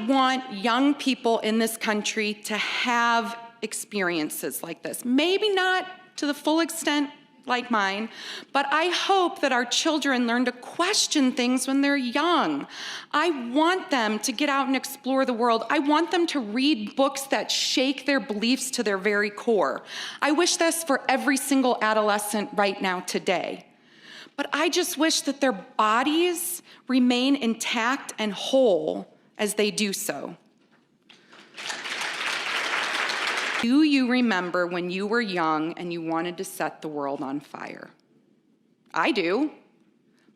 want young people in this country to have experiences like this. Maybe not to the full extent like mine, but I hope that our children learn to question things when they're young. I want them to get out and explore the world. I want them to read books that shake their beliefs to their very core. I wish this for every single adolescent right now today. But I just wish that their bodies remain intact and whole as they do so. Do you remember when you were young and you wanted to set the world on fire? I do.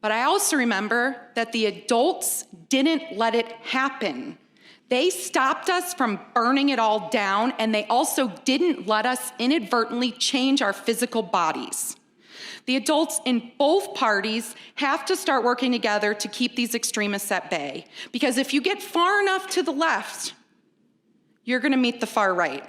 But I also remember that the adults didn't let it happen. They stopped us from burning it all down, and they also didn't let us inadvertently change our physical bodies. The adults in both parties have to start working together to keep these extremists at bay. Because if you get far enough to the left, you're going to meet the far right.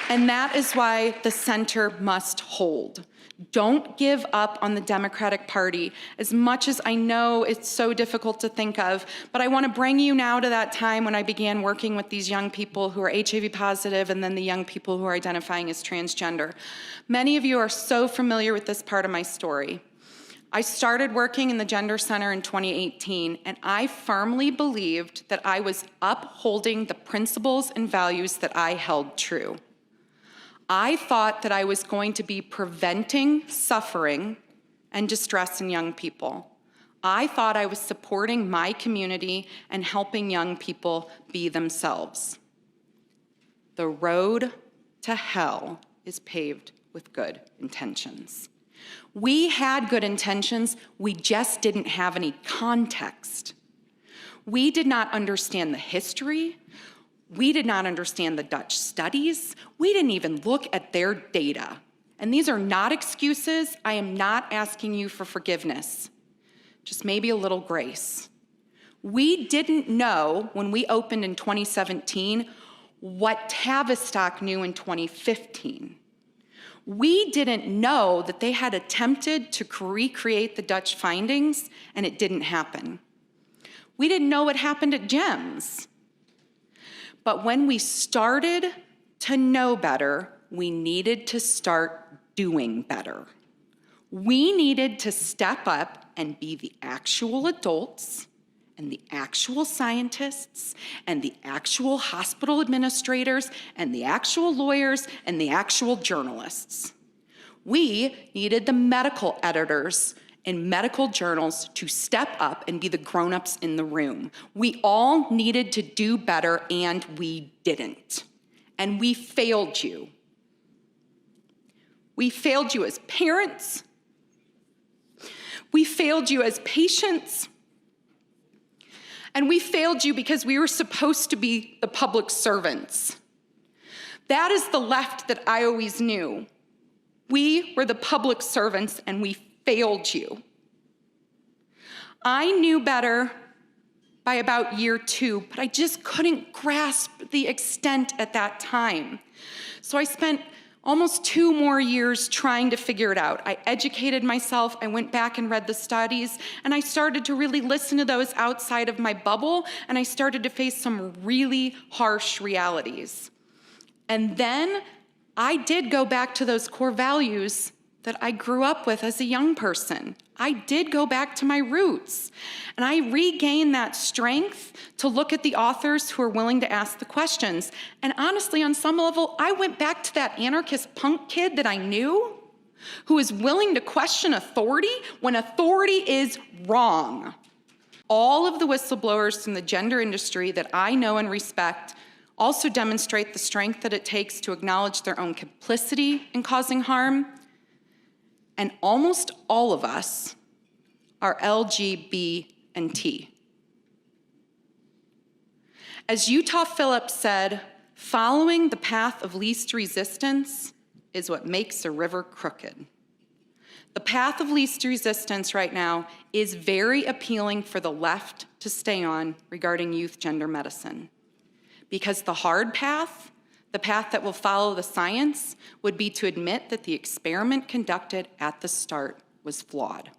And that is why the center must hold. Don't give up on the Democratic Party. As much as I know it's so difficult to think of, but I want to bring you now to that time when I began working with these young people who are HIV positive and then the young people who are identifying as transgender. Many of you are so familiar with this part of my story. I started working in the Gender Center in 2018, and I firmly believed that I was upholding the principles and values that I held true. I thought that I was going to be preventing suffering and distress in young people. I thought I was supporting my community and helping young people be themselves. The road to hell is paved with good intentions. We had good intentions, we just didn't have any context. We did not understand the history. We did not understand the Dutch studies. We didn't even look at their data. And these are not excuses. I am not asking you for forgiveness, just maybe a little grace. We didn't know when we opened in 2017 what Tavistock knew in 2015. We didn't know that they had attempted to recreate the Dutch findings and it didn't happen. We didn't know what happened at GEMS. But when we started to know better, we needed to start doing better. We needed to step up and be the actual adults and the actual scientists and the actual hospital administrators and the actual lawyers and the actual journalists. We needed the medical editors in medical journals to step up and be the grown-ups in the room. We all needed to do better, and we didn't. And we failed you. We failed you as parents. We failed you as patients. And we failed you because we were supposed to be the public servants. That is the left that I always knew. We were the public servants, and we failed you. I knew better by about year 2, but I just couldn't grasp the extent at that time. So I spent almost 2 more years trying to figure it out. I educated myself, I went back and read the studies, and I started to really listen to those outside of my bubble, and I started to face some really harsh realities. And then I did go back to those core values that I grew up with as a young person. I did go back to my roots, and I regained that strength to look at the authors who are willing to ask the questions. And honestly, on some level, I went back to that anarchist punk kid that I knew, who is willing to question authority when authority is wrong. All of the whistleblowers from the gender industry that I know and respect also demonstrate the strength that it takes to acknowledge their own complicity in causing harm. And almost all of us are LGBT. As Utah Phillips said, following the path of least resistance is what makes a river crooked. The path of least resistance right now is very appealing for the left to stay on regarding youth gender medicine. Because the hard path, the path that will follow the science, would be to admit that the experiment conducted at the start was flawed.